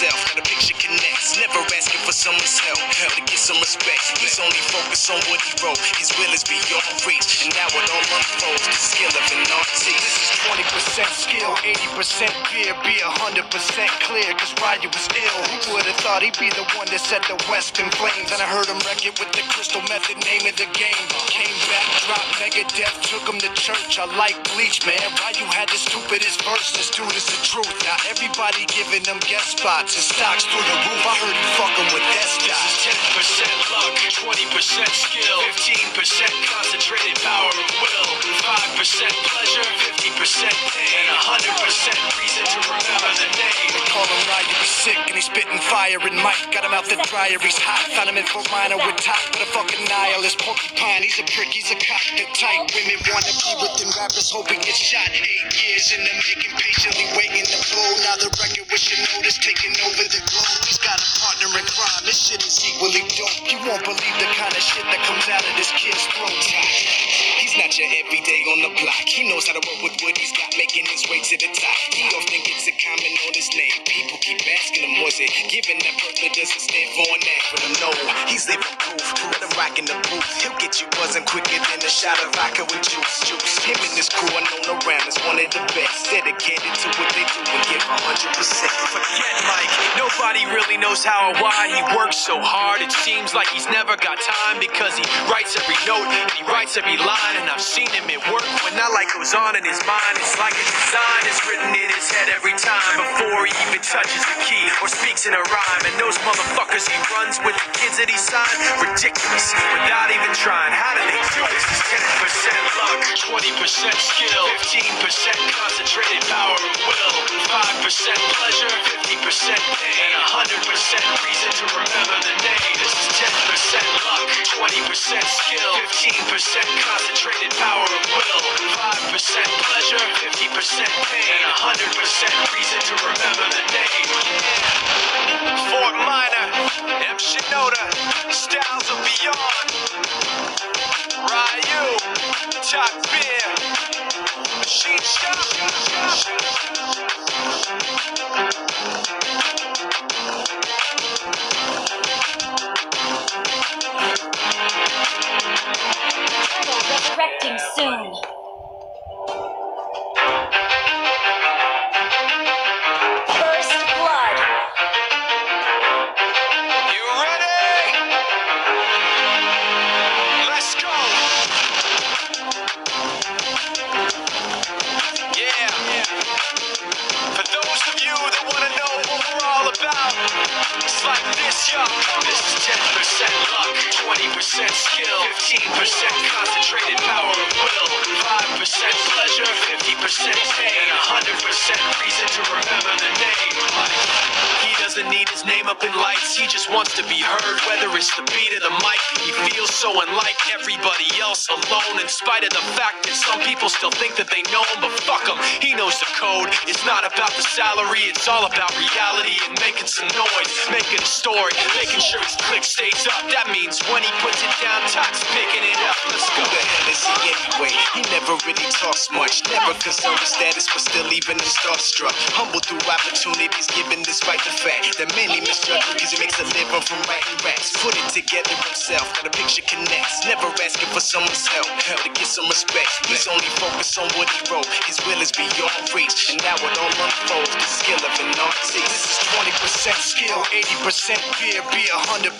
himself, got a picture connects. Never asking for someone's help to get some respect. He's only focused on what he wrote. His will is beyond reach, and now it all unfolds. The skill of an artist. This is 20% skill, 80% fear, be 100% clear. Cause Ryu was ill. Who would have thought he'd be the one that set the West in flames? And I heard him wreck it with the crystal method, name of the game. Came back, dropped Megadeth, took him to church. I like Bleach, man. Ryu had the stupidest verse. This dude is the truth. Now everybody giving them guest spots and stocks through the roof. I heard he fucking with that stock. This is 10% luck, 20% skill, 15% concentrated power of will, 5% pleasure, 50% pain, 100% reason to remember the name. They call him Ryu, he's sick and he's spitting fire and Mike got him out the dryer, he's hot. Found him in Fort Minor with top, but a fucking nihilist porcupine. He's a prick, he's a cock, the type women wanna be within rappers, hoping get shot. 8 years in the making, patiently waiting to blow. Now the record with your notice taking over the globe. He's got a partner in crime, this shit is equally dope. You won't believe the kind of shit that comes out of this kid's throat. He's not your everyday on the block. He knows how to work with what he's got, making his way to the top. He often gets a comment on his name. People keep asking him, was it given that birth that doesn't stand for an acronym? No, he's living proof. Let him rock in the booth. He'll get you buzzing quicker than a shot of vodka with juice. Him and his crew are known around as one of the best. Dedicated to what they do and give 100%. Forget Mike. Nobody really knows how or why he works so hard. It seems like he's never got time because he writes every note and he writes every line. And I've seen him at work when that light goes on in his mind. It's like a design is written in his head every time before he even touches the key or speaks in a rhyme. And those motherfuckers he runs with, the kids that he signed, ridiculous without even trying. How do they do this? It's 10% luck, 20% skill, 15% concentrated power of will, 5% pleasure, 50% pain, 100% reason to remember the name. This is 10% luck, 20% skill, 15% concentrated power of will, 5% pleasure, 50% pain, 100% reason to remember the name. Fort Minor, M. Shinoda, Styles of Beyond, Ryu, Top Beer, Machine Shop. Resurrecting soon. First blood. You ready? Let's go. Yeah. For those of you that want to know what we're all about, it's like this, y'all. This is 10% luck, 20% skill, 15% concentrated power of will, 5% pleasure, 50% pain, 100% reason to remember the name. He doesn't need his name up in lights, he just wants to be heard, whether it's the beat of the mic. He feels so unlike everybody else, alone, in spite of the fact that some people still think that they know him, but fuck him, he knows the code. It's not about the salary, it's all about reality and making some noise, making a story, making sure his click stays up. That means when he puts it down, Tox picking it up. Let's go. Who the hell is he anyway? He never really talks much, never concerned with status, but still even him starstruck. Humble through opportunities, given despite the fact that many misjudge him because he makes a living from writing raps. Put it together himself, got a picture connects. Never asking for someone's help to get some respect. He's only focused on what he wrote. His will is beyond reach, and now it all unfolds. The skill of an artist. This is 20% skill, 80% fear, be 100%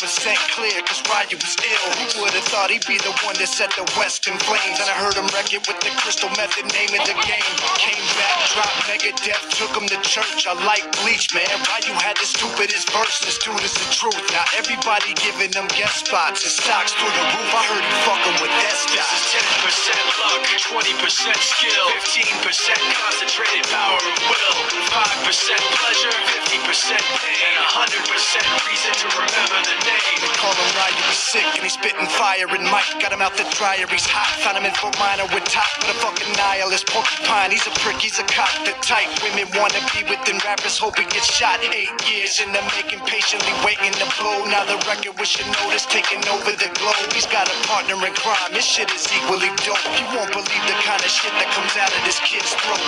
clear. Cause Ryu was ill. Who would have thought he'd be the one that set the West in flames? And I heard him wreck it with the crystal method, name of the game. Came back, dropped Megadeth, took him to church. I like Bleach, man. Ryu had the stupidest verse. This dude is the truth. Now everybody giving them guest spots and stocks through the roof. I heard he fucking with that stock. This is 10% luck, 20% skill, 15% concentrated power of will, 5% pleasure, 50% pain, 100% reason to remember the name. They call him Ryu, he's sick and he's spitting fire and Mike got him out the dryer, he's hot. Found him in Fort Minor with top, but a fucking nihilist porcupine. He's a prick, he's a cock, the type women wanna be within rappers, hope he gets shot. 8 years in the making, patiently waiting to blow. Now the record with your notice taking over the globe. He's got a partner in crime, this shit is equally dope. You won't believe the kind of shit that comes out of this kid's throat.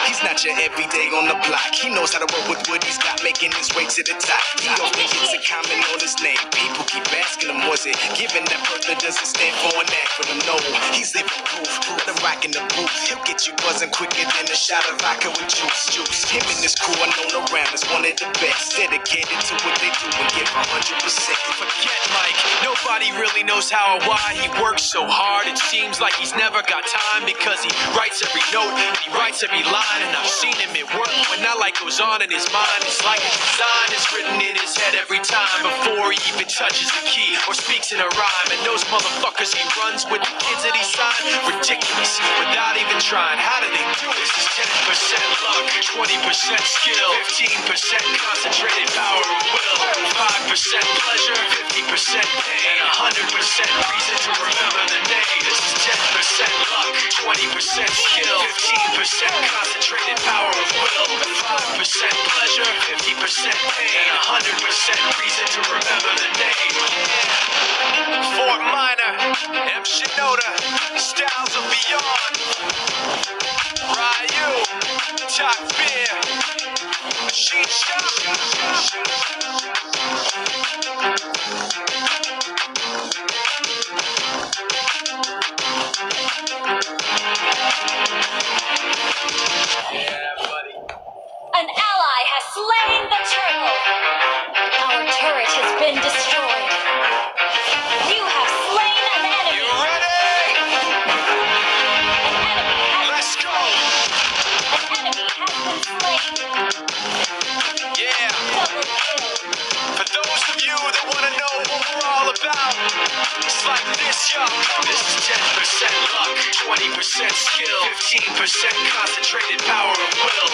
He's not your everyday on the block. He knows how to work with what he's he's got making his way to the top. He only gets a comment on his name. People keep asking him, was it given that birth that doesn't stand for an acronym? No, he's living proof. Let him rock in the booth. He'll get you buzzing quicker than a shot of vodka with juice. Him and his crew are known around as one of the best. Dedicated to what they do and give 100%. Forget Mike, nobody really knows how or why he works so hard. It seems like he's never got time because he writes every note and he writes every line. And I've seen him at work when that light goes on in his mind. It's like a design is written in his head every time before he even touches the key or speaks in a rhyme. And those motherfuckers he runs with, the kids that he signed, ridiculous without even trying. How do they do this? It's 10% luck, 20% skill, 15% concentrated power of will, 5% pleasure, 50% pain, 100% reason to remember the name. This is 10% luck, 20% skill, 15% concentrated power of will, 5% pleasure, 50% pain, 100% reason to remember the name. Fort Minor, M. Shinoda, Styles of Beyond, Ryu, Top Beer, Shisha. An ally has slain the turtle. Our turret has been destroyed. You have slain an enemy. You ready? An enemy has Let's go. An enemy has been slain. Yeah. Double kill. For those of you that want to know what we're all about, it's like this, y'all. This is 10% luck, 20% skill, 15% concentrated power of will,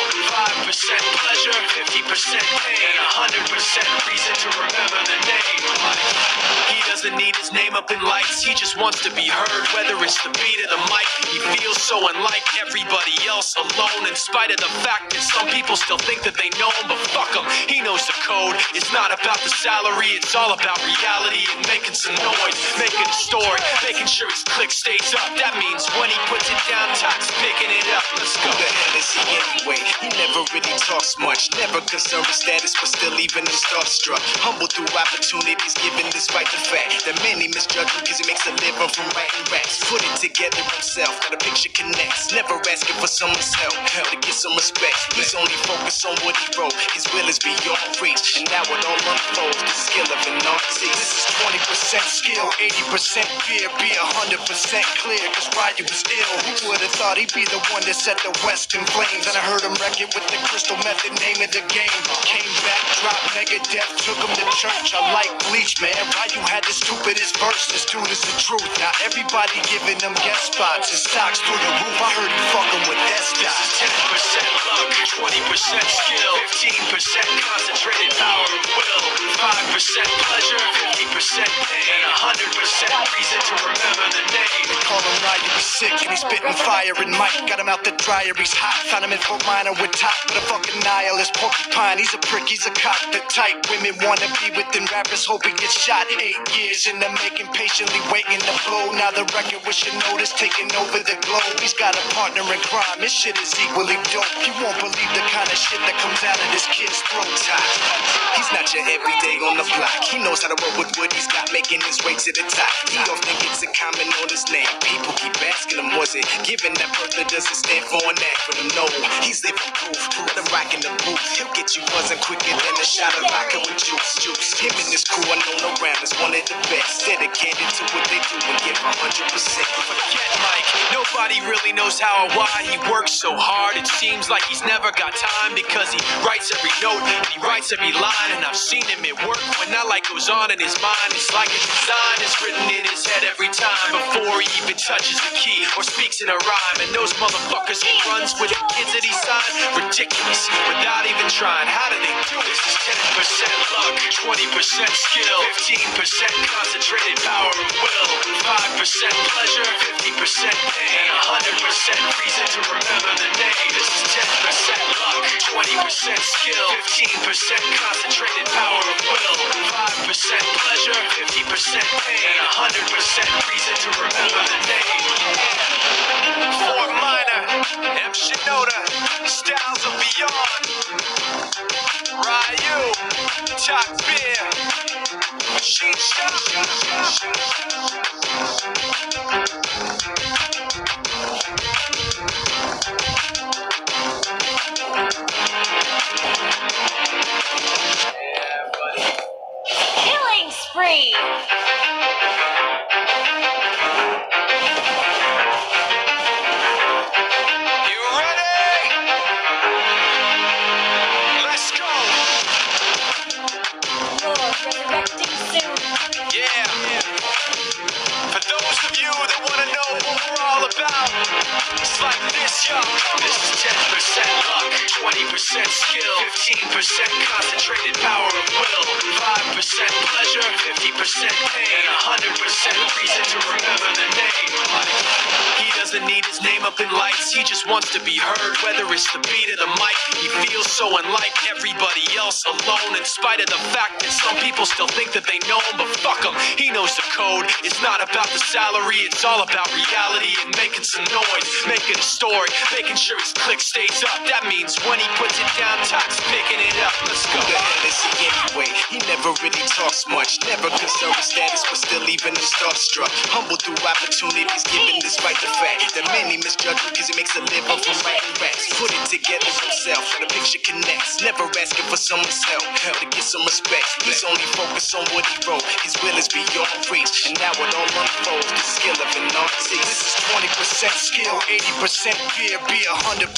5% pleasure, 50% pain, 100% reason to remember the name. He doesn't need his name up in lights, he just wants to be heard, whether it's the beat of the mic. He feels so unlike everybody else, alone, in spite of the fact that some people still think that they know him, but fuck him, he knows the code. It's not about the salary, it's all about reality and making some noise, making a story, making sure his click stays up. That means when he puts it down, Tox picking it up. Let's go. Who the hell is he anyway? He never really talks much, never concerned with status, but still even him starstruck. Humble through opportunities given despite the fact that many misjudge him because he makes a living from writing raps. Put it together himself, got a picture connects, never asking for someone's help to get some respect. He's only focused on what he wrote, his will is beyond reach, and now it all unfolds, the skill of an artist. This is 20% skill, 80% fear, be 100% clear, cause Ryu was ill. Who would've thought he'd be the one that set the West in flames? And I heard him wreck it with the crystal method, name of the game. Came back, dropped Megadeth, took him to church. I like Bleach, man. Ryu had the stupidest verse, this dude is the truth. Now everybody giving them guest spots, his stocks through the roof. I heard he fucking with This is 10% luck, 20% skill, 15% concentrated power of will, 5% pleasure, 50% pain, 100% reason to remember the name. They call him Ryu, he's sick and he's spitting fire. And Mike got him out the dryer, he's hot. Found him in Fort Minor with top, but a fucking nihilist porcupine. He's a prick, he's a cop. The type women wanna be within rappers, hope he gets shot. 8 years in the making, patiently waiting to blow. Now the record with Shinoda's taking over the globe. He's got a partner in crime, his shit is equally dope. You won't believe the kind of shit that comes out of this kid's throat. He's not your everyday on the block. He knows how to roll with what he's got, making his way to the top. He often gets a comment on his name. People keep asking him, was it given that birth that doesn't stand for an acronym? No, he's living proof. Let him rock in the booth. He'll get you buzzing quicker than a shot of vodka with juice. Him and his crew are known around as one of the best. Dedicated to what they do and give 100%. Forget Mike, nobody really knows how or why he works so hard. It seems like he's never got time because he writes every note and he writes every line. And I've seen him at work when that light goes on in his mind. It's like a design is written in his head every time before he even touches the key or speaks in a rhyme. And those motherfuckers he runs with, the kids that he signed, ridiculous without even trying. How do they do this? It's 10% luck, 20% skill, 15% concentrated power of will, 5% pleasure, 50% pain, 100% reason to remember the name. This is 10% luck, 20% skill, 15% concentrated power of will, 5% pleasure, 50% pain, 100% reason to remember the name. Fort Minor. M. Shinoda, Styles of Beyond, Ryu, Talk Beer, Machine Shop. Killing spree. You ready? Let's go. You're resurrecting soon. Yeah. For those of you that want to know what we're all about, it's like this, y'all. This is 10% luck, 20% skill, 15% concentrated power of will, 5% pleasure, 50% pain, 100% reason to remember the name. He doesn't need his name up in lights, he just wants to be heard, whether it's the beat of the mic. He feels so unlike everybody else, alone, in spite of the fact that some people still think that they know him, but fuck him, he knows the code. It's not about the salary, it's all about reality and making some noise, making a story, making sure his click stays up. That means when he puts it down, Tox picking it up. Let's go. Who the hell is he anyway? He never really talks much, never concerned with status, but still even him starstruck. Humble through opportunities, given despite the fact that many misjudge him because he makes a living from writing raps. Put it together himself, the picture connects, never asking for someone's help to get some respect. He's only focused on what he wrote, his will is beyond reach, and now it all unfolds, the skill of an artist. This is 20% skill, 80% fear, be 100%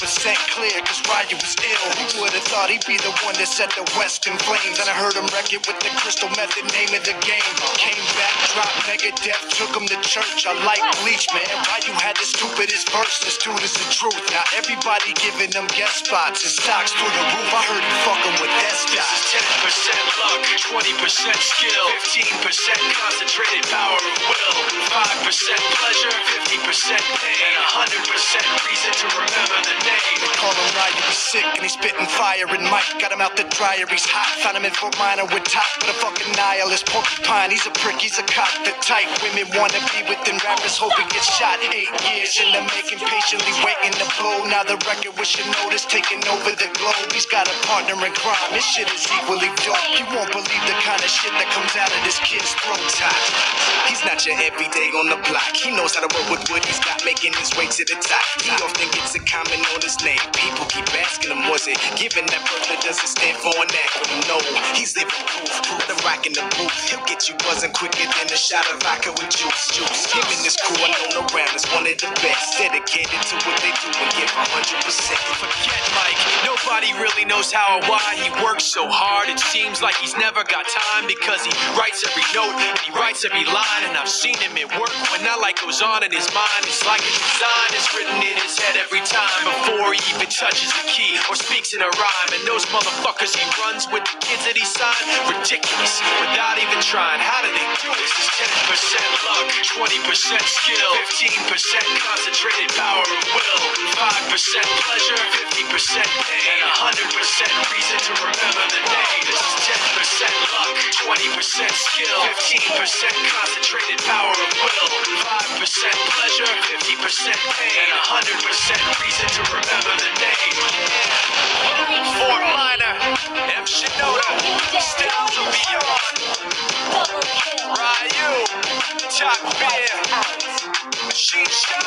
clear, cause Ryu was ill. Who would've thought he'd be the one that set the West in flames? And I heard him wreck it with the crystal method, name of the game. Came back, dropped Megadeth, took him to church. I like Bleach, man. Ryu had the stupidest verse, this dude is the truth. Now everybody giving them guest spots and stocks through the roof. I heard he fucking with that This stock. is 10% luck, 20% skill, 15% concentrated power of will, 5% pleasure, 50% pain, 100% reason to remember the name. They call him Ryu, he's sick and he's spitting fire. And Mike got him out the dryer, he's hot. Found him in Fort Minor with top, but a fucking nihilist porcupine. He's a prick, he's a cop. The type women wanna be within rappers, hope he gets shot. 8 years in the making, patiently waiting to blow. Now the record with your notice taking over the globe. He's got a partner in crime, this shit is equally dope. You won't believe the kind of shit that comes out of this kid's throat. He's not your everyday on the block. He knows how to work with what he's got, making his way to the top. He often gets a comment on his name. People keep asking him, was it given that birth that doesn't stand for an acronym? No, he's living proof. The rock in the booth, he'll get you buzzing quicker than a shot of vodka with juice. Him and his crew are known around as one of the best, dedicated to what they do and give 100%. Forget Mike, nobody really knows how or why he works so hard. It seems like he's never got time because he writes every note and he writes every line. And I've seen him at work when that light goes on in his mind. It's like a design is written in his head every time before he even touches a key or speaks in a rhyme. And those motherfuckers he runs with, the kids that he signed, ridiculous, without even trying. How do they do this? This is 10% luck, 20% skill, 15% concentrated power of will, 5% pleasure, 50% pain, 100% reason to remember the name. This is 10% luck, 20% skill, 15% concentrated power of will, 5% pleasure, 50% pain, 100% reason to remember the name. Fort Minor, M. Shinoda, Styles of Beyond, Double kill. Ryu, Talk Beer, Machine Shop.